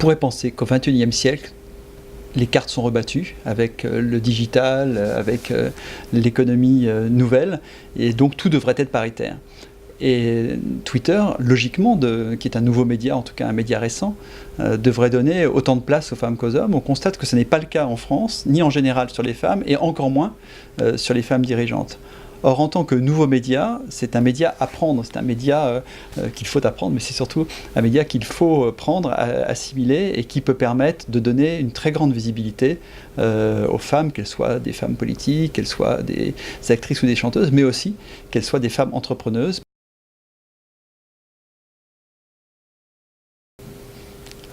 pourrait penser qu'au XXIe siècle, les cartes sont rebattues avec le digital, avec l'économie nouvelle, et donc tout devrait être paritaire. Et Twitter, logiquement, qui est un nouveau média, en tout cas un média récent, devrait donner autant de place aux femmes qu'aux hommes. On constate que ce n'est pas le cas en France, ni en général sur les femmes, et encore moins sur les femmes dirigeantes. Or, en tant que nouveau média, c'est un média à prendre, c'est un média qu'il faut apprendre, mais c'est surtout un média qu'il faut prendre, assimiler, et qui peut permettre de donner une très grande visibilité aux femmes, qu'elles soient des femmes politiques, qu'elles soient des actrices ou des chanteuses, mais aussi qu'elles soient des femmes entrepreneuses.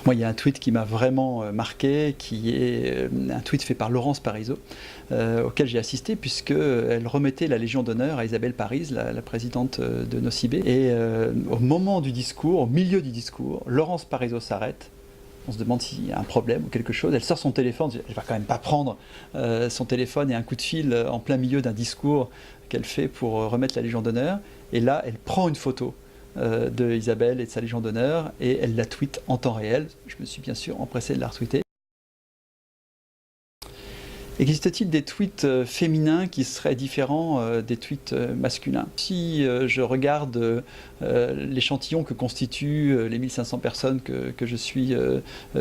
Moi, il y a un tweet qui m'a vraiment marqué, qui est un tweet fait par Laurence Parisot, auquel j'ai assisté, puisqu'elle remettait la Légion d'honneur à Isabelle Parise, la présidente de Nocibé. Et au moment du discours, au milieu du discours, Laurence Parisot s'arrête. On se demande s'il y a un problème ou quelque chose. Elle sort son téléphone, elle ne va quand même pas prendre son téléphone et un coup de fil en plein milieu d'un discours qu'elle fait pour remettre la Légion d'honneur. Et là, elle prend une photo de Isabelle et de sa Légion d'honneur, et elle la tweet en temps réel. Je me suis bien sûr empressé de la retweeter. Existe-t-il des tweets féminins qui seraient différents des tweets masculins? Si je regarde l'échantillon que constituent les 1500 personnes que je suis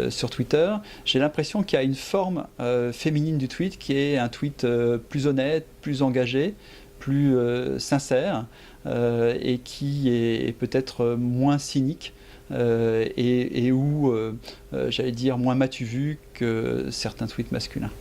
sur Twitter, j'ai l'impression qu'il y a une forme féminine du tweet qui est un tweet plus honnête, plus engagé, plus sincère, et qui est peut-être moins cynique et où, j'allais dire, moins m'as-tu vu que certains tweets masculins.